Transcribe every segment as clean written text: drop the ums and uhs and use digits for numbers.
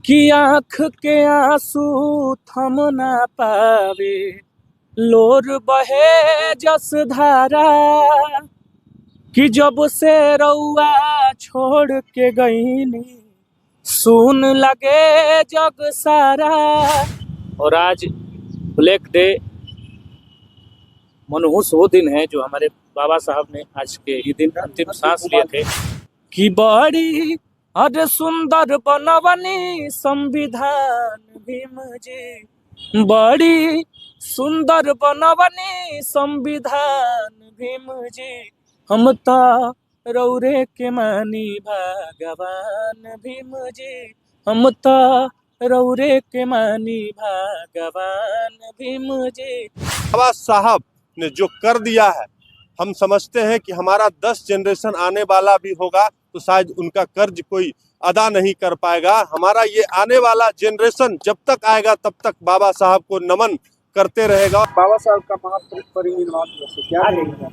कि आँख के आंसू थम ना पावे, लोर बहे जस धारा। कि जब से रउआ छोड़ के गईनी, सुन लगे जग सारा। और आज ब्लैक डे, मनहूस वो दिन है जो हमारे बाबा साहब ने आज के ही दिन अंतिम सांस लिए थे। कि बड़ी अरे सुंदर बनवनी संविधान भीम जी, बड़ी सुंदर बनवनी संविधान भीम जी। हम तो रौरे के मानी भगवान भीम जी, हम तो रौरे के मानी भगवान भीम जी। बाबा साहब ने जो कर दिया है, हम समझते हैं कि हमारा 10 जनरेशन आने वाला भी होगा तो शायद उनका कर्ज कोई अदा नहीं कर पाएगा। हमारा ये आने वाला जनरेशन जब तक आएगा तब तक बाबा साहब को नमन करते रहेगा। बाबा साहब का महापरिनिर्वाण दिवस है, क्या कहेंगे?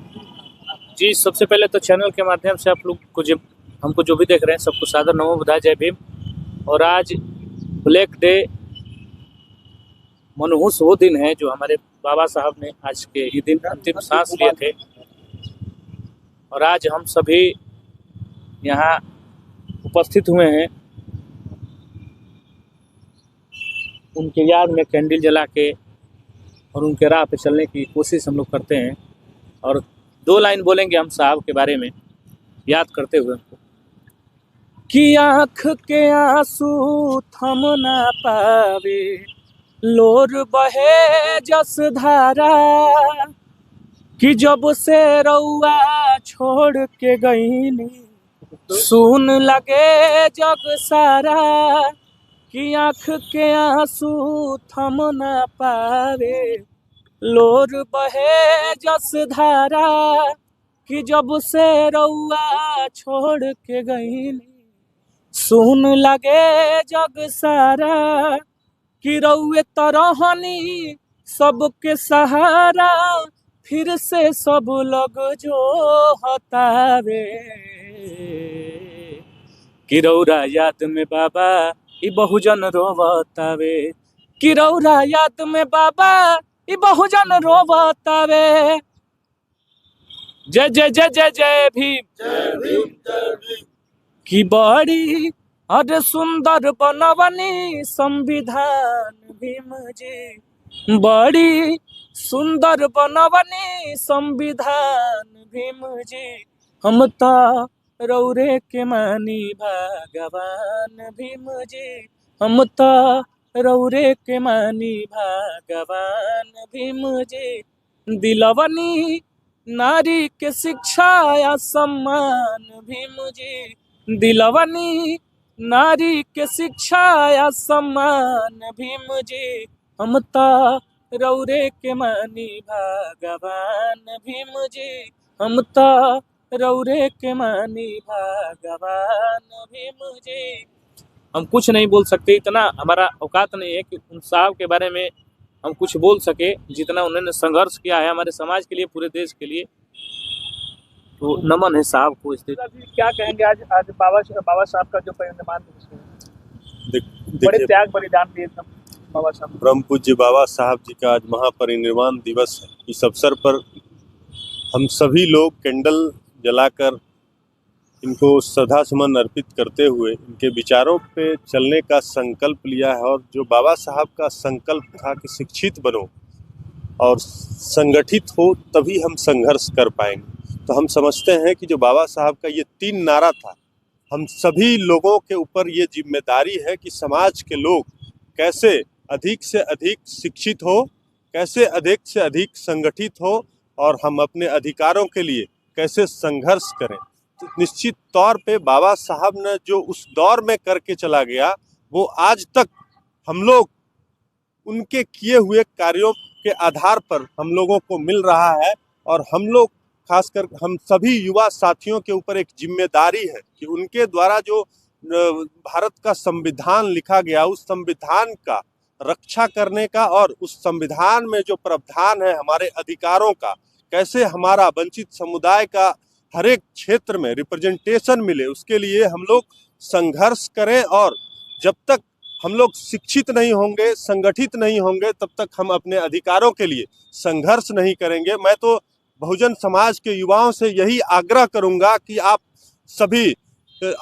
जी, सबसे पहले तो चैनल के माध्यम से आप लोग को हमको जो भी देख रहे हैं सबको सादर नमो बुधाय, जय भीम। और आज ब्लैक डे, मनहूस वो दिन है जो हमारे बाबा साहब ने आज के ही दिन अंतिम सांस लिए थे। और आज हम सभी यहाँ उपस्थित हुए हैं, उनके याद में कैंडल जला के और उनके राह पे चलने की कोशिश हम लोग करते हैं। और 2 लाइन बोलेंगे हम साहब के बारे में याद करते हुए उनको। कि आँख के आंसू थम ना पावे, लोर बहे जस धारा। कि जब से रउआ छोड़ के गईनी, सुन लगे जग सारा। कि आँख के आंसू थम ना पावे, लोर बहे जस धारा। कि जब से रउआ छोड़ के गईनी, सुन लगे जग सारा। कि रउए तरहनी सबके सहारा, फिर से सब लोग जो हतावे। कि रउरा याद में बाबा ई बहुजन रोवतावे, कि रउरा याद में बाबा ई बहुजन रोवतावे। जय जय जय जय जय भीम, जय भीम जय भीम। कि बड़ी अरे सुंदर बनवनी संविधान भीम जी, बड़ी सुंदर बनवनी संविधान भीम जी। हम तो रौरे के मानी भगवान भीम जी, हम तो रौरे के मानी भगवान भीम जी। दिलवनी नारी के शिक्षा या सम्मान भीम जी, दिलवनी नारी के शिक्षा या सम्मान भीम जी। हम तो रौरे के मानी भगवान भीम जी, हम तो रौरे के मानी भगवान भीम जी। हम कुछ नहीं बोल सकते, इतना हमारा औकात नहीं है कि उन साहब के बारे में हम कुछ बोल सके जितना उन्होंने संघर्ष किया है हमारे समाज के लिए, पूरे देश के लिए। तो नमन है साहब को। इस दिन क्या कहेंगे? आज बाबा साहब का जो परिनिर्वाण दिवस है, बड़े त्याग बलिदान दिए बाबा साहब। ब्रह्म पूज्य बाबा साहब जी का आज महापरिनिर्वाण दिवस है। इस अवसर पर हम सभी लोग कैंडल जलाकर इनको श्रद्धा सुमन अर्पित करते हुए इनके विचारों पे चलने का संकल्प लिया है। और जो बाबा साहब का संकल्प था कि शिक्षित बनो और संगठित हो तभी हम संघर्ष कर पाएंगे, तो हम समझते हैं कि जो बाबा साहब का ये 3 नारा था, हम सभी लोगों के ऊपर ये जिम्मेदारी है कि समाज के लोग कैसे अधिक से अधिक शिक्षित हो, कैसे अधिक से अधिक संगठित हो और हम अपने अधिकारों के लिए कैसे संघर्ष करें। तो निश्चित तौर पे बाबा साहब ने जो उस दौर में करके चला गया, वो आज तक हम लोग उनके किए हुए कार्यों के आधार पर हम लोगों को मिल रहा है। और हम लोग खासकर हम सभी युवा साथियों के ऊपर एक जिम्मेदारी है कि उनके द्वारा जो भारत का संविधान लिखा गया, उस संविधान का रक्षा करने का और उस संविधान में जो प्रावधान है हमारे अधिकारों का, कैसे हमारा वंचित समुदाय का हर एक क्षेत्र में रिप्रेजेंटेशन मिले, उसके लिए हम लोग संघर्ष करें। और जब तक हम लोग शिक्षित नहीं होंगे, संगठित नहीं होंगे, तब तक हम अपने अधिकारों के लिए संघर्ष नहीं करेंगे। मैं तो बहुजन समाज के युवाओं से यही आग्रह करूंगा कि आप सभी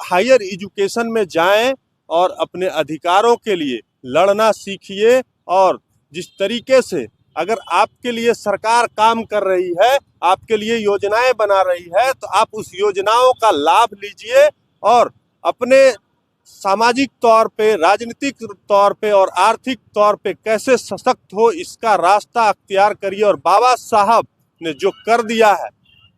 हायर एजुकेशन में जाएं और अपने अधिकारों के लिए लड़ना सीखिए। और जिस तरीके से अगर आपके लिए सरकार काम कर रही है, आपके लिए योजनाएं बना रही है, तो आप उस योजनाओं का लाभ लीजिए और अपने सामाजिक तौर पे, राजनीतिक तौर पे और आर्थिक तौर पे कैसे सशक्त हो, इसका रास्ता अख्तियार करिए। और बाबा साहब ने जो कर दिया है,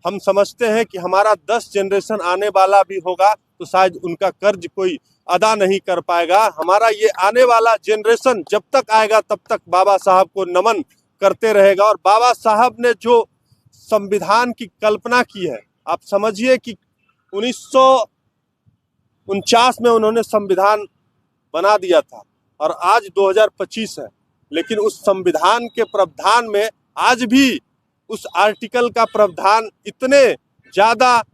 हम समझते हैं कि हमारा 10 जनरेशन आने वाला भी होगा तो शायद उनका कर्ज कोई अदा नहीं कर पाएगा। हमारा ये आने वाला जनरेशन जब तक आएगा तब तक बाबा साहब को नमन करते रहेगा। और बाबा साहब ने जो संविधान की कल्पना की है, आप समझिए कि 1949 में उन्होंने संविधान बना दिया था और आज 2025 है, लेकिन उस संविधान के प्रावधान में आज भी उस आर्टिकल का प्रावधान इतने ज़्यादा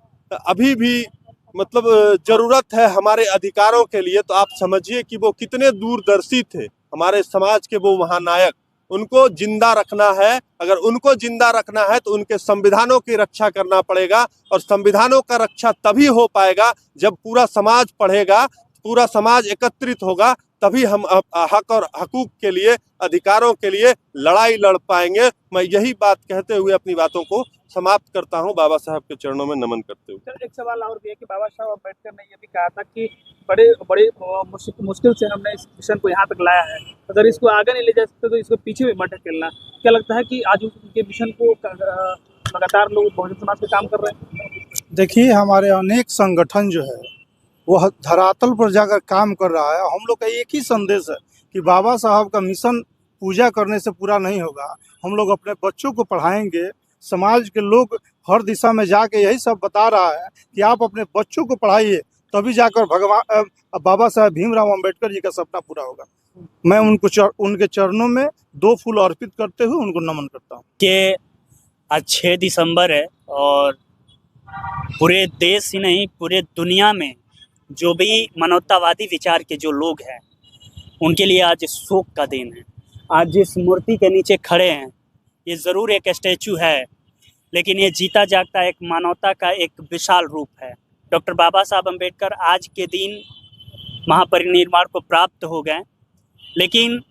अभी भी मतलब ज़रूरत है हमारे अधिकारों के लिए। तो आप समझिए कि वो कितने दूरदर्शी थे, हमारे समाज के वो महानायक। उनको जिंदा रखना है, अगर उनको जिंदा रखना है तो उनके संविधानों की रक्षा करना पड़ेगा। और संविधानों का रक्षा तभी हो पाएगा जब पूरा समाज पढ़ेगा, पूरा समाज एकत्रित होगा, तभी हम हक और हकूक के लिए, अधिकारों के लिए लड़ाई लड़ पाएंगे। मैं यही बात कहते हुए अपनी बातों को समाप्त करता हूं, बाबा साहब के चरणों में नमन करते हुए। सर, एक सवाल और भी है कि बाबा साहब अम्बेडकर ने ये भी कहा था कि बड़े बड़े मुश्किल से हमने इस मिशन को यहाँ तक लाया है, अगर इसको आगे नहीं ले जा सकते तो इसको पीछे भी मत ढकेलना। क्या लगता है कि आज उनके मिशन को लगातार लोग बहुजन समाज पे काम कर रहे हैं? देखिए, हमारे अनेक संगठन जो है वो धरातल पर जाकर काम कर रहा है। हम लोग का एक ही संदेश है कि बाबा साहब का मिशन पूजा करने से पूरा नहीं होगा। हम लोग अपने बच्चों को पढ़ाएंगे। समाज के लोग हर दिशा में जाके यही सब बता रहा है कि आप अपने बच्चों को पढ़ाइए, तभी जाकर भगवान बाबा साहब भीमराव अंबेडकर जी का सपना पूरा होगा। मैं उनके चरणों में 2 फूल अर्पित करते हुए उनको नमन करता हूँ। कि आज 6 दिसंबर है और पूरे देश ही नहीं, पूरे दुनिया में जो भी मानवतावादी विचार के जो लोग हैं, उनके लिए आज शोक का दिन है। आज जिस मूर्ति के नीचे खड़े हैं, ये ज़रूर एक स्टैचू है, लेकिन ये जीता जागता एक मानवता का एक विशाल रूप है। डॉक्टर बाबा साहब अम्बेडकर आज के दिन महापरिनिर्वाण को प्राप्त हो गए, लेकिन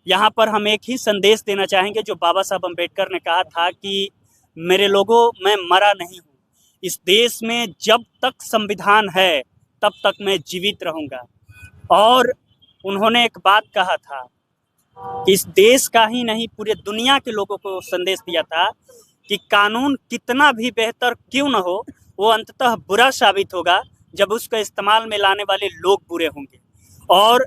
यहाँ पर हम एक ही संदेश देना चाहेंगे जो बाबा साहब अम्बेडकर ने कहा था कि मेरे लोगों, मैं मरा नहीं हूँ, इस देश में जब तक संविधान है तब तक मैं जीवित रहूँगा। और उन्होंने एक बात कहा था, इस देश का ही नहीं पूरे दुनिया के लोगों को संदेश दिया था कि कानून कितना भी बेहतर क्यों न हो, वो अंततः बुरा साबित होगा जब उसका इस्तेमाल में लाने वाले लोग बुरे होंगे। और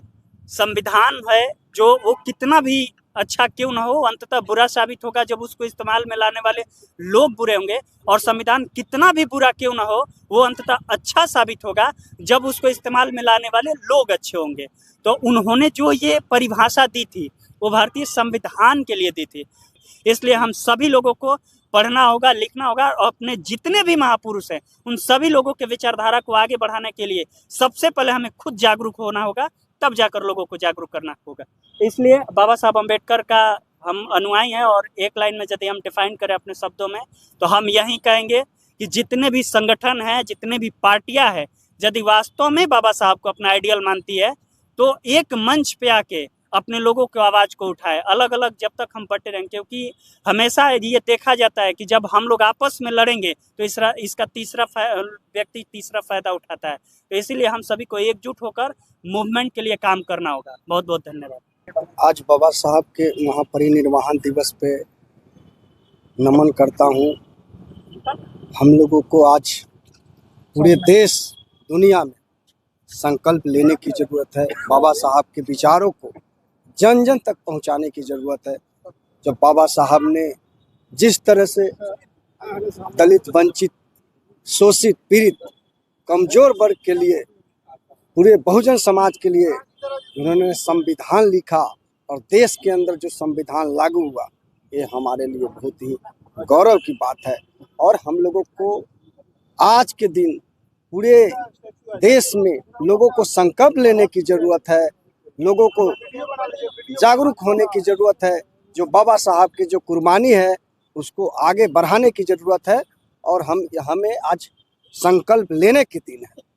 संविधान है जो वो कितना भी अच्छा क्यों न हो, अंततः बुरा साबित होगा जब उसको इस्तेमाल में लाने वाले लोग बुरे होंगे। और संविधान कितना भी बुरा क्यों न हो, वो अंततः अच्छा साबित होगा जब उसको इस्तेमाल में लाने वाले लोग अच्छे होंगे। तो उन्होंने जो ये परिभाषा दी थी वो भारतीय संविधान के लिए दी थी। इसलिए हम सभी लोगों को पढ़ना होगा, लिखना होगा और अपने जितने भी महापुरुष हैं उन सभी लोगों के विचारधारा को आगे बढ़ाने के लिए सबसे पहले हमें खुद जागरूक होना होगा, तब जाकर लोगों को जागरूक करना होगा। इसलिए बाबा साहब अम्बेडकर का हम अनुयायी हैं। और एक लाइन में यदि हम डिफाइन करें अपने शब्दों में, तो हम यही कहेंगे कि जितने भी संगठन हैं, जितने भी पार्टियां हैं, यदि वास्तव में बाबा साहब को अपना आइडियल मानती है तो एक मंच पे आके अपने लोगों की आवाज़ को उठाए। अलग अलग जब तक हम बटे रहेंगे, क्योंकि हमेशा ये देखा जाता है कि जब हम लोग आपस में लड़ेंगे तो इसका तीसरा व्यक्ति तीसरा फायदा उठाता है। तो इसीलिए हम सभी को एकजुट होकर मूवमेंट के लिए काम करना होगा। बहुत बहुत धन्यवाद। आज बाबा साहब के महापरिनिर्वाण दिवस पे नमन करता हूँ। हम लोगों को आज पूरे देश दुनिया में संकल्प लेने की ज़रूरत है। बाबा साहब के विचारों को जन जन तक पहुंचाने की ज़रूरत है। जब बाबा साहब ने जिस तरह से दलित, वंचित, शोषित, पीड़ित, कमज़ोर वर्ग के लिए, पूरे बहुजन समाज के लिए उन्होंने संविधान लिखा और देश के अंदर जो संविधान लागू हुआ, ये हमारे लिए बहुत ही गौरव की बात है। और हम लोगों को आज के दिन पूरे देश में लोगों को संकल्प लेने की ज़रूरत है। लोगों को जागरूक होने की ज़रूरत है। जो बाबा साहब की जो कुर्बानी है उसको आगे बढ़ाने की ज़रूरत है और हमें आज संकल्प लेने के दिन है।